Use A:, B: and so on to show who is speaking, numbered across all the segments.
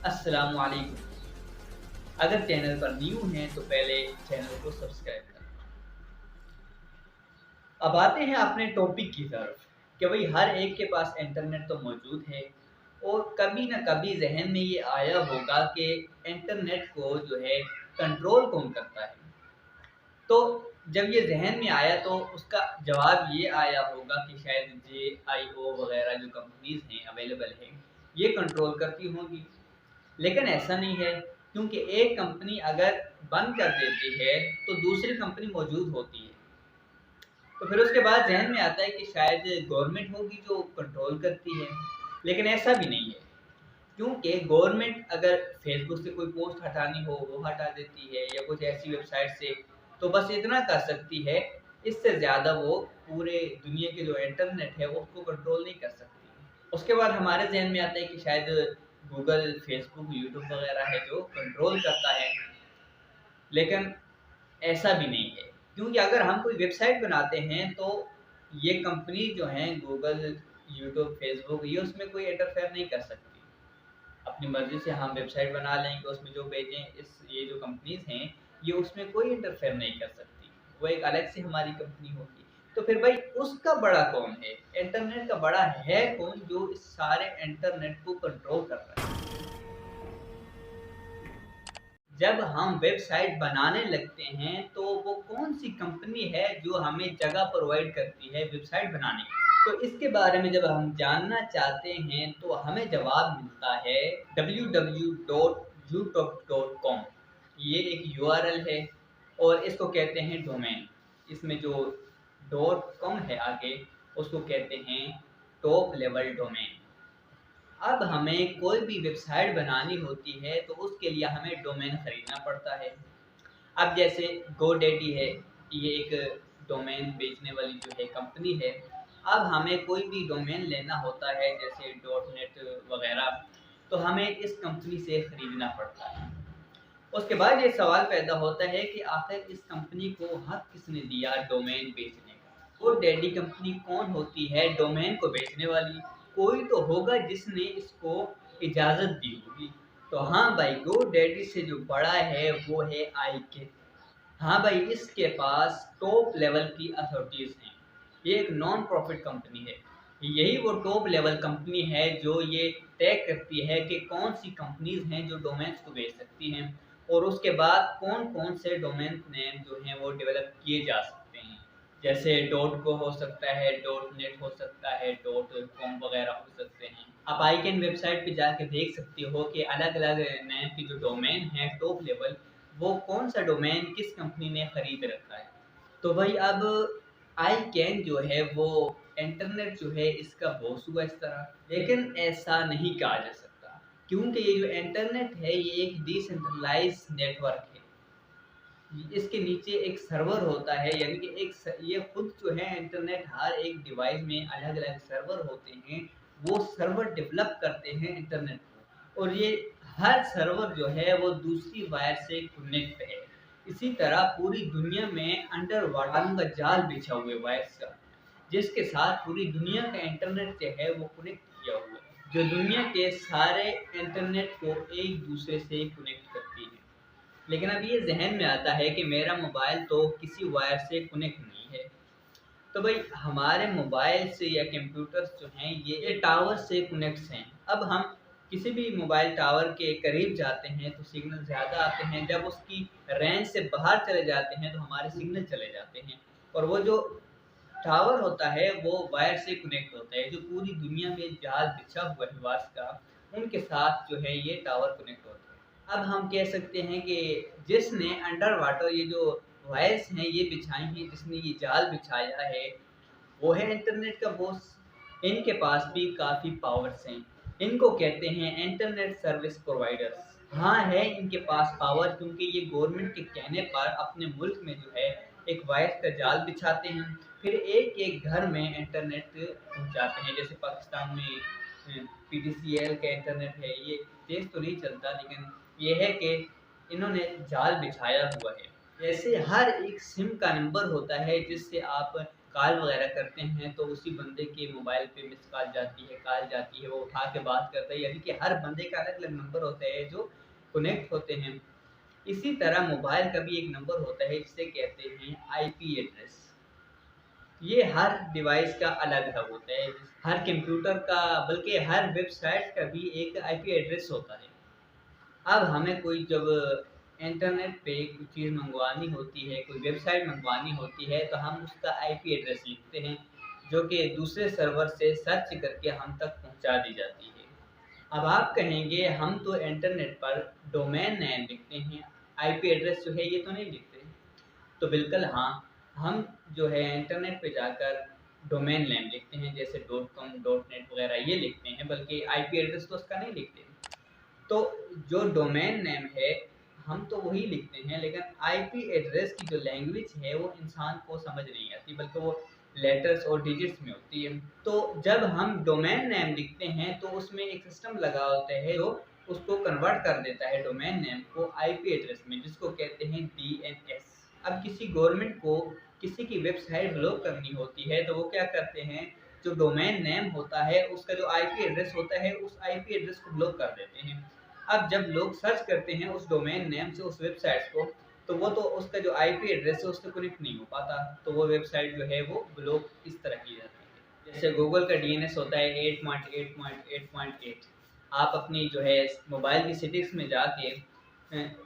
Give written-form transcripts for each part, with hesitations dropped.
A: अस्सलामु अलैकुम। अगर चैनल पर न्यू हैं तो पहले चैनल को सब्सक्राइब करें। अब आते हैं अपने टॉपिक की तरफ कि भाई हर एक के पास इंटरनेट तो मौजूद है और कभी ना कभी जहन में ये आया होगा कि इंटरनेट को जो है कंट्रोल कौन करता है। तो जब ये जहन में आया तो उसका जवाब ये आया होगा कि शायद JIO वगैरह जो कंपनीज हैं अवेलेबल हैं ये कंट्रोल करती होंगी। लेकिन ऐसा नहीं है, क्योंकि एक कंपनी अगर बंद कर देती है तो दूसरी कंपनी मौजूद होती है। तो फिर उसके बाद जहन में आता है कि शायद गवर्नमेंट होगी जो कंट्रोल करती है, लेकिन ऐसा भी नहीं है। क्योंकि गवर्नमेंट अगर फेसबुक से कोई पोस्ट हटानी हो वो हटा देती है, या कुछ ऐसी वेबसाइट से तो बस इतना कर सकती है। इससे ज़्यादा वो पूरे दुनिया के जो इंटरनेट है उसको कंट्रोल नहीं कर सकती। उसके बाद हमारे जहन में आता है कि शायद गूगल, फेसबुक, यूट्यूब वगैरह है जो कंट्रोल करता है, लेकिन ऐसा भी नहीं है। क्योंकि अगर हम कोई वेबसाइट बनाते हैं तो ये कंपनी जो है गूगल, यूट्यूब, फेसबुक, ये उसमें कोई इंटरफेयर नहीं कर सकती। अपनी मर्जी से हम वेबसाइट बना लेंगे, उसमें जो भेजें, इस ये जो कंपनीज हैं ये उसमें कोई इंटरफेयर नहीं कर सकती। वो एक अलग से हमारी कंपनी होगी। तो फिर भाई उसका बड़ा कौन है, इंटरनेट का बड़ा है कौन जो इस सारे इंटरनेट को कंट्रोल कर रहा है। जब हम वेबसाइट बनाने लगते हैं तो वो कौन सी कंपनी है जो हमें जगह प्रोवाइड करती है वेबसाइट बनाने की। तो इसके बारे में जब हम जानना चाहते हैं तो हमें जवाब मिलता है www.youtube.com। ये एक URL है और इसको कहते हैं डोमेन। इसमें जो .com है आगे उसको कहते हैं टॉप लेवल डोमेन। अब हमें कोई भी वेबसाइट बनानी होती है तो उसके लिए हमें डोमेन खरीदना पड़ता है। अब जैसे GoDaddy है, ये एक डोमेन बेचने वाली जो है कंपनी है। अब हमें कोई भी डोमेन लेना होता है जैसे .net वगैरह, तो हमें इस कंपनी से खरीदना पड़ता है। उसके बाद ये सवाल पैदा होता है कि आखिर इस कंपनी को हक किसने दिया डोमेन बेचने का। वो डैडी कंपनी कौन होती है डोमेन को बेचने वाली। कोई तो होगा जिसने इसको इजाज़त दी होगी। तो हाँ भाई, गो डैडी से जो बड़ा है वो है IK। हाँ भाई, इसके पास टॉप लेवल की अथॉरिटीज़ हैं। ये एक नॉन प्रॉफिट कंपनी है। यही वो टॉप लेवल कंपनी है जो ये तय करती है कि कौन सी कंपनीज हैं जो डोमेन्स को बेच सकती हैं, और उसके बाद कौन कौन से डोमेन नेम जो हैं वो डेवलप किए जा सकते हैं। जैसे .co हो सकता है, .net हो सकता है, .com वगैरह हो सकते हैं। आप आईकैन वेबसाइट पे जाके देख सकते हो कि अलग अलग नेम की जो डोमेन है टॉप लेवल, वो कौन सा डोमेन किस कंपनी ने खरीद रखा है। तो भाई अब आई कैन जो है वो इंटरनेट जो है इसका बॉस हुआ इस तरह, लेकिन ऐसा नहीं कहा जा सकता। क्योंकि ये जो इंटरनेट है ये एक डिसेंट्रलाइज नेटवर्क है। इसके नीचे एक सर्वर होता है, यानी कि ये खुद जो है इंटरनेट, हर एक डिवाइस में अलग अलग सर्वर होते हैं। वो सर्वर डेवलप करते हैं इंटरनेट को, और ये हर सर्वर जो है वो दूसरी वायर से कनेक्ट है। इसी तरह पूरी दुनिया में अंडर वाटर का जाल बिछा हुआ है वायर्स का, जिसके साथ पूरी दुनिया का इंटरनेट जो है वो कनेक्ट किया हुआ है, जो दुनिया के सारे इंटरनेट को एक दूसरे से कनेक्ट करती है। लेकिन अब ये जहन में आता है कि मेरा मोबाइल तो किसी वायर से कनेक्ट नहीं है। तो भाई हमारे मोबाइल से या कंप्यूटर जो हैं ये टावर से कनेक्ट हैं। अब हम किसी भी मोबाइल टावर के करीब जाते हैं तो सिग्नल ज़्यादा आते हैं, जब उसकी रेंज से बाहर चले जाते हैं तो हमारे सिग्नल चले जाते हैं। और वो जो टावर होता है वो वायर से कनेक्ट होता है, जो पूरी दुनिया में जाल बिछा हुआ है वायर्स का, उनके साथ जो है ये टावर कनेक्ट होता है। अब हम कह सकते हैं कि जिसने अंडर वाटर ये जो वायर्स हैं ये बिछाई हैं, जिसने ये जाल बिछाया है, वो है इंटरनेट का बॉस। इनके पास भी काफ़ी पावर्स हैं। इनको कहते हैं इंटरनेट सर्विस प्रोवाइडर्स। हाँ, है इनके पास पावर, क्योंकि ये गवर्नमेंट के कहने पर अपने मुल्क में जो है एक वायर का जाल बिछाते हैं, फिर एक एक घर में इंटरनेट पहुंचाते हैं। जैसे पाकिस्तान में PTCL का इंटरनेट है, ये तेज़ तो नहीं चलता, लेकिन ये है कि इन्होंने जाल बिछाया हुआ है। जैसे हर एक सिम का नंबर होता है जिससे आप कॉल वगैरह करते हैं तो उसी बंदे के मोबाइल पे मिस कॉल जाती है, वो उठा के बात करता है, यानी कि हर बंदे का अलग-अलग नंबर होता है जो कनेक्ट होते हैं। इसी तरह मोबाइल का भी एक नंबर होता है जिसे कहते हैं आईपी एड्रेस। ये हर डिवाइस का अलग-अलग होता है, हर कंप्यूटर का बल्कि हर वेबसाइट का भी एक आईपी एड्रेस होता है। अब हमें कोई जब इंटरनेट पे कोई चीज़ मंगवानी होती है, कोई वेबसाइट मंगवानी होती है, तो हम उसका आईपी एड्रेस लिखते हैं, जो कि दूसरे सर्वर से सर्च करके हम तक पहुंचा दी जाती है। अब आप कहेंगे हम तो इंटरनेट पर डोमेन नेम लिखते हैं, आईपी एड्रेस जो है ये तो नहीं लिखते। तो बिल्कुल हाँ, हम जो है इंटरनेट पे जाकर डोमेन नेम लिखते हैं, जैसे .com, .net वगैरह ये लिखते हैं, बल्कि आईपी एड्रेस तो उसका नहीं लिखते। तो जो डोमेन नेम है हम तो वही लिखते हैं, लेकिन आईपी एड्रेस की जो लैंग्वेज है वो इंसान को समझ नहीं आती, बल्कि वो लेटर्स और डिजिट्स में होती है। तो जब हम डोमेन नेम लिखते हैं तो उसमें एक सिस्टम लगा होता है जो उसको कन्वर्ट कर देता है डोमेन नेम को आईपी एड्रेस में, जिसको कहते हैं डीएनएस। अब किसी गवर्नमेंट को किसी की वेबसाइट ब्लॉक करनी होती है तो वो क्या करते हैं, जो डोमेन नेम होता है उसका जो आईपी एड्रेस होता है उस आईपी एड्रेस को ब्लॉक कर देते हैं। अब जब लोग सर्च करते हैं उस डोमेन नेम से उस वेबसाइट को, तो वो तो उसका जो आईपी एड्रेस है उससे कनेक्ट नहीं हो पाता, तो वो वेबसाइट जो है वो ब्लॉक इस तरह की जाती है। जैसे गूगल का डीएनएस होता है 8.8.8.8। आप अपनी जो है मोबाइल की सेटिंग्स में जाके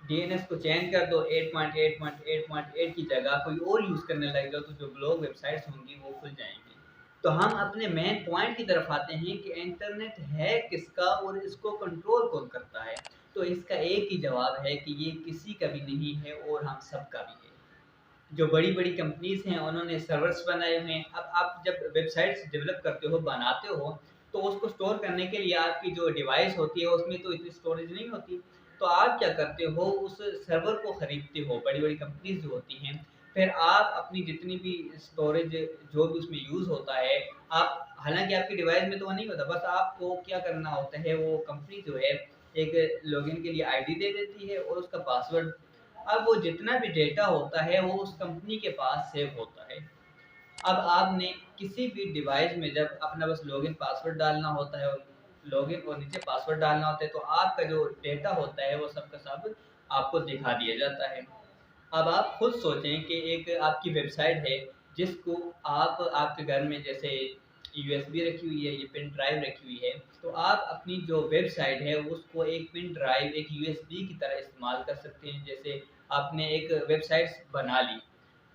A: डीएनएस को चेंज कर दो, 8.8.8.8 की जगह कोई और यूज़ करने लग जाओ, तो जो ब्लॉग वेबसाइट्स होंगी वो खुल जाएंगी। तो हम अपने मेन पॉइंट की तरफ आते हैं कि इंटरनेट है किसका और इसको कंट्रोल कौन करता है। तो इसका एक ही जवाब है कि ये किसी का भी नहीं है और हम सब का भी है। जो बड़ी-बड़ी कंपनीज़ हैं उन्होंने सर्वर्स बनाए हुए हैं। अब आप जब वेबसाइट्स डेवलप करते हो, बनाते हो, तो उसको स्टोर करने के लिए आपकी जो डिवाइस होती है उसमें तो इतनी स्टोरेज नहीं होती। तो आप क्या करते हो, उस सर्वर को खरीदते हो, बड़ी-बड़ी कंपनीज़ जो होती हैं। फिर आप अपनी जितनी भी स्टोरेज जो भी उसमें यूज़ होता है, आप हालाँकि आपकी डिवाइस में तो वो नहीं होता, बस आपको क्या करना होता है, वो कंपनी जो है एक लॉगिन के लिए आईडी दे देती है और उसका पासवर्ड। अब वो जितना भी डेटा होता है वो उस कंपनी के पास सेव होता है। अब आपने किसी भी डिवाइस में जब अपना बस लॉगिन पासवर्ड डालना होता है, लॉगिन और नीचे पासवर्ड डालना होता है, तो आपका जो डेटा होता है वो सब का सब आपको दिखा दिया जाता है। अब आप खुद सोचें कि एक आपकी वेबसाइट है जिसको आप आपके घर में जैसे यूएसबी रखी हुई है, ये पेन ड्राइव रखी हुई है, तो आप अपनी जो वेबसाइट है उसको एक पेन ड्राइव, एक यूएसबी की तरह इस्तेमाल कर सकते हैं। जैसे आपने एक वेबसाइट बना ली,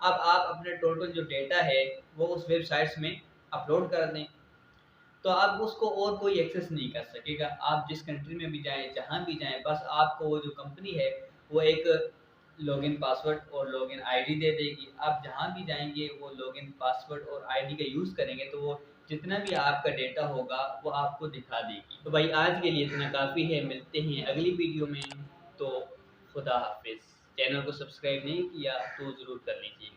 A: अब आप अपने टोटल जो डेटा है वो उस वेबसाइट्स में अपलोड कर दें, तो आप उसको और कोई एक्सेस नहीं कर सकेगा। आप जिस कंट्री में भी जाएँ, जहाँ भी जाएँ, बस आपको वो जो कंपनी है वो एक लॉगिन पासवर्ड और लॉगिन आईडी दे देगी। आप जहाँ भी जाएँगे वो लॉगिन पासवर्ड और आईडी का यूज़ करेंगे तो वो जितना भी आपका डेटा होगा वो आपको दिखा देगी। तो भाई आज के लिए इतना काफ़ी है, मिलते हैं अगली वीडियो में। तो खुदा हाफ़िज़। चैनल को सब्सक्राइब नहीं किया तो ज़रूर कर लीजिएगा।